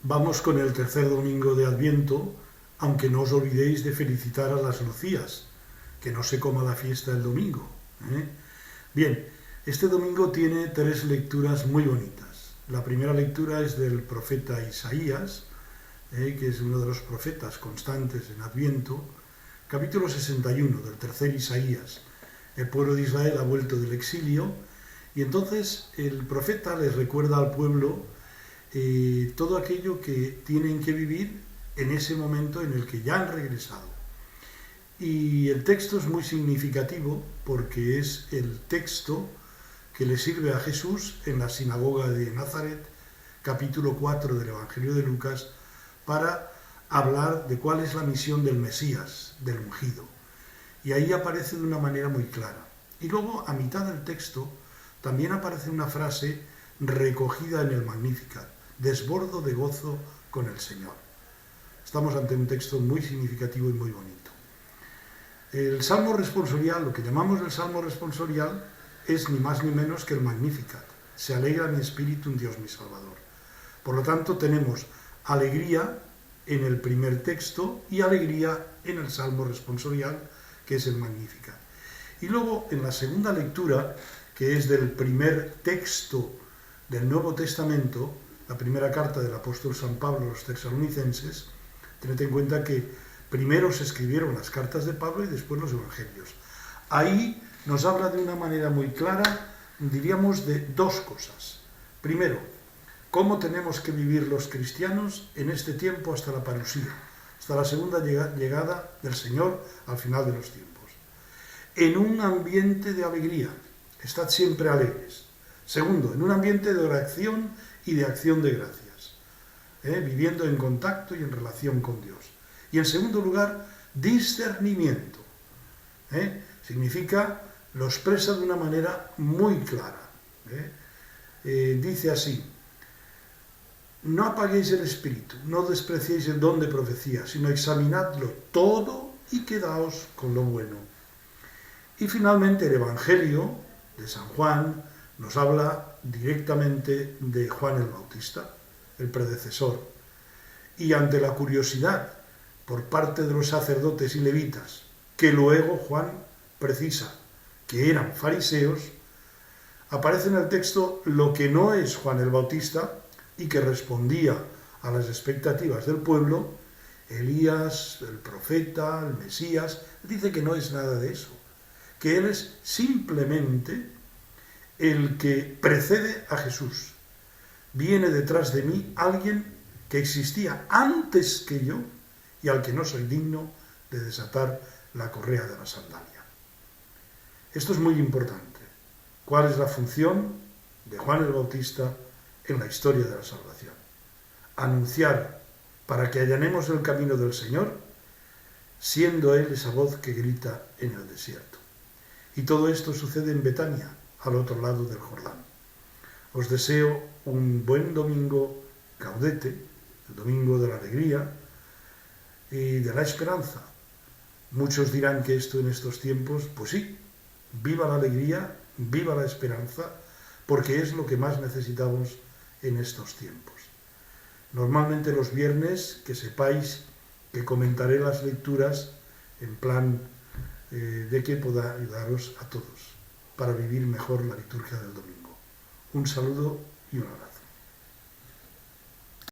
Vamos con el tercer domingo de Adviento, aunque no os olvidéis de felicitar a las Lucías, que no se coma la fiesta el domingo. Bien, este domingo tiene tres lecturas muy bonitas. La primera lectura es del profeta Isaías, que es uno de los profetas constantes en Adviento, capítulo 61 del tercer Isaías. El pueblo de Israel ha vuelto del exilio y entonces el profeta les recuerda al pueblo todo aquello que tienen que vivir en ese momento en el que ya han regresado. Y el texto es muy significativo porque es el texto que le sirve a Jesús en la sinagoga de Nazaret, capítulo 4 del Evangelio de Lucas, para hablar de cuál es la misión del Mesías, del ungido. Y ahí aparece de una manera muy clara. Y luego, a mitad del texto, también aparece una frase recogida en el Magnificat: desbordo de gozo con el Señor. Estamos ante un texto muy significativo y muy bonito. El Salmo responsorial, lo que llamamos el Salmo responsorial, es ni más ni menos que el Magnificat. Se alegra mi espíritu en Dios mi Salvador. Por lo tanto, tenemos alegría en el primer texto y alegría en el Salmo responsorial, que es el Magnificat. Y luego, en la segunda lectura, que es del primer texto del Nuevo Testamento, la primera carta del apóstol San Pablo a los tesalonicenses, tened en cuenta que primero se escribieron las cartas de Pablo y después los evangelios. Ahí nos habla de una manera muy clara, diríamos, de dos cosas. Primero, cómo tenemos que vivir los cristianos en este tiempo hasta la parusía, hasta la segunda llegada del Señor al final de los tiempos. En un ambiente de alegría, estad siempre alegres. Segundo, en un ambiente de oración y de acción de gracias, viviendo en contacto y en relación con Dios. Y en segundo lugar, discernimiento. Significa, lo expresa de una manera muy clara. Dice así: no apaguéis el espíritu, no despreciéis el don de profecía, sino examinadlo todo y quedaos con lo bueno. Y finalmente el Evangelio de San Juan nos habla directamente de Juan el Bautista, el predecesor. Y ante la curiosidad por parte de los sacerdotes y levitas, que luego Juan precisa que eran fariseos, aparece en el texto lo que no es Juan el Bautista y que respondía a las expectativas del pueblo: Elías, el profeta, el Mesías. Dice que no es nada de eso, que él es simplemente el que precede a Jesús. Viene detrás de mí alguien que existía antes que yo y al que no soy digno de desatar la correa de la sandalia. Esto es muy importante. ¿Cuál es la función de Juan el Bautista en la historia de la salvación? Anunciar para que allanemos el camino del Señor, siendo Él esa voz que grita en el desierto. Y todo esto sucede en Betania, al otro lado del Jordán. Os deseo un buen domingo gaudete, el domingo de la alegría y de la esperanza. Muchos dirán que esto en estos tiempos, pues sí, viva la alegría, viva la esperanza, porque es lo que más necesitamos en estos tiempos. Normalmente los viernes, que sepáis que comentaré las lecturas en plan de que pueda ayudaros a todos para vivir mejor la liturgia del domingo. Un saludo y un abrazo.